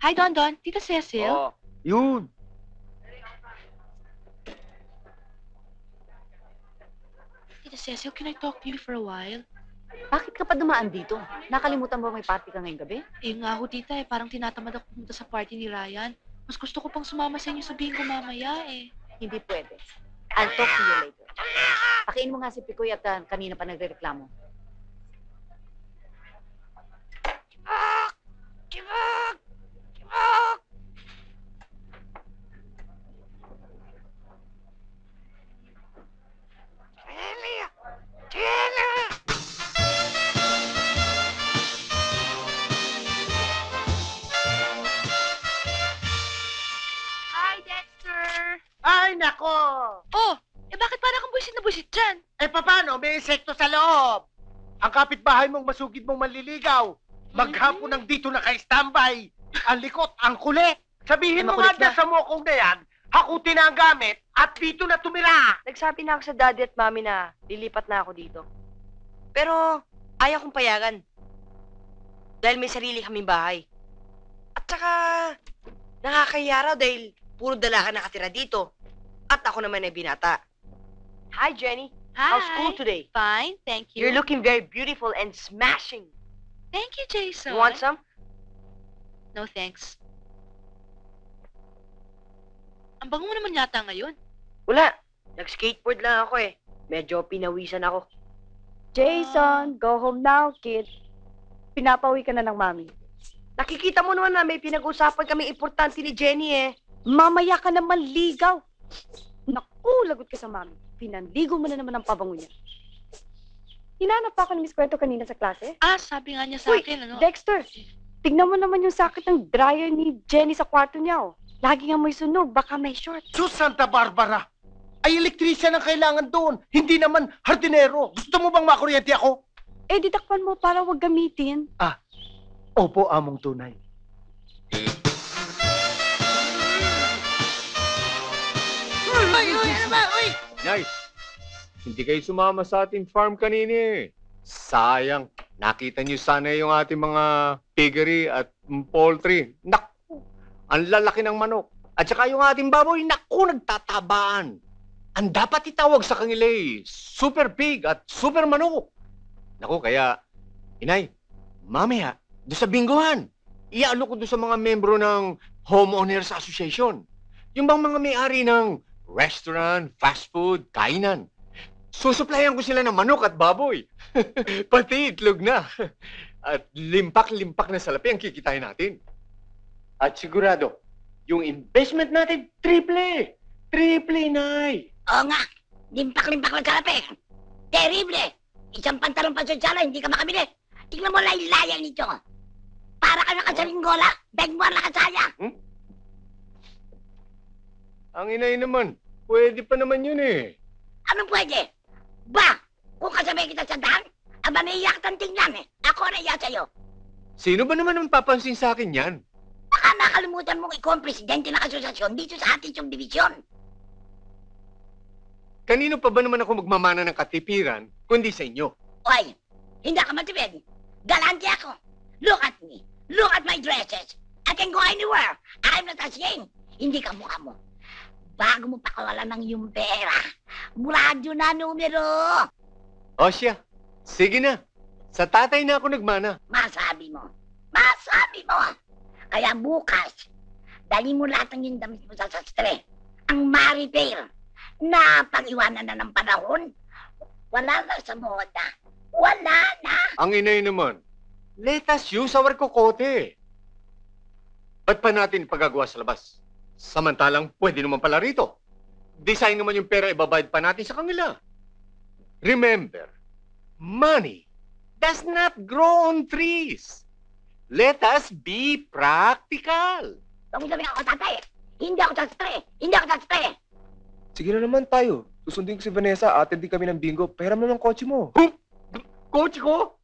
Hi, Don Don. Tita Cecil. Oh, yun. Tita Cecil, can I talk to you for a while? Bakit ka pa dumaan dito? Nakalimutan mo may party ka ngayong gabi? Eh nga ho, tita, parang tinatamad ako pumunta sa party ni Ryan. Mas gusto ko pang sumama sa inyo sa bingo mamaya eh. Hindi pwede. I'll talk to you later. Pakiin mo nga si Picoy at kanina pa nagrereklamo. Hi, Dexter! Ay, nako! Oh, bakit parang kang buisit na buisit dyan? Paano? May insekto sa loob! Ang kapitbahay mong masugid mong manliligaw. Maghapon nang dito naka-standby. Ang likot, ang kulit. Sabihin mo nga makulit dyan na. sa mokong na yan, hakutin na ang gamit at dito na tumira. Nagsabi na ako sa daddy at mami na lilipat na ako dito. Pero ayaw kong payagan. Dahil may sarili kaming bahay. At saka, nakakahiya raw dahil puro dalaga nakatira dito. At ako naman ay binata. Hi, Jenny. Hi. How's school today? Fine, thank you. You're looking very beautiful and smashing. Thank you, Jason. You want some? No, thanks. Ang bango mo naman yata ngayon. Wala. Nag-skateboard lang ako eh. Medyo pinawisan ako. Jason, go home now, kid. Pinapawi ka na ng mami. Nakikita mo naman na may pinag-usapan kami importante ni Jenny eh. Mamaya ka naman ligaw. Naku, lagot ka sa mami. Pinanligo mo na naman ang pabango niya. Hinanap pa ako ni Miss Cueto kanina sa klase. Sabi nga niya sa Uy, akin, ano? Dexter, tignan mo naman yung sakit ng dryer ni Jenny sa kwarto niya, oh. Lagi nga may sunog, baka may short. Sus Santa Barbara! Ay, elektrisyan ang kailangan doon. Hindi naman hardinero. Gusto mo bang makuryente ako? Eh, ditakpan mo para wag gamitin. Opo, among tunay. Nay, hindi kayo sumama sa ating farm kanina eh. Sayang. Nakita niyo sana yung ating mga piggery at poultry. Naku, ang lalaki ng manok. At saka yung ating baboy, naku, nagtatabaan. Ang dapat itawag sa kanila eh, super pig at super manok. Naku, kaya, inay, mamaya, doon sa bingguhan, iano ko doon sa mga membro ng Homeowners Association. Yung bang mga may-ari ng restaurant, fast food, kainan. Susuplayan ko sila ng manok at baboy. Pati itlog na. At limpak-limpak na salapi ang kikitain natin. At sigurado, yung investment natin, triple. Triple, Nay. Oo nga, limpak-limpak na kalapi. Terrible! Isang pantalong pansosyala, hindi ka makabili. Tingnan mo lang yung layang nito. Para ka nakasalinggola, begmar na kasaya. Ang inay naman, pwede pa naman yun eh. Anong pwede? Ba, kung kasabay kita sa daan, aba naiyak kang tingnan eh. Ako naiyak sa'yo. Sino ba naman ang papansin sa akin yan? Baka nakalimutan mong ikaw ang presidente ng asosasyon dito sa ating subdivision. Kanino pa ba naman ako magmamana ng katipiran, kundi sa inyo? Oy, hindi ka matipid. Galante ako. Look at me. Look at my dresses. I can go anywhere. I'm not ashamed. Hindi ka mukha mo. Bago mo pakawalan ng iyong pera, buradyo na numero. O siya, sige na. Sa tatay na ako nagmana. Masabi mo. Masabi mo. Kaya bukas, dali mo lahat ng yung damit mo sa sastre. Ang ma-repair na pag-iwanan na ng panahon, wala na sa moda. Wala na. Ang inay naman, let us use our kokote. Ba't pa natin pagagawa sa labas? Samantalang pwede naman pala rito. Design naman yung pera ibabayad pa natin sa kanila. Remember, money does not grow on trees. Let us be practical. Sabi ako, tatay. Hindi ako sastre. Hindi ako sastre. Sige na naman tayo. Susundin ko si Vanessa, atid din kami ng bingo. Pahiram na ng kotse mo. Coach ko,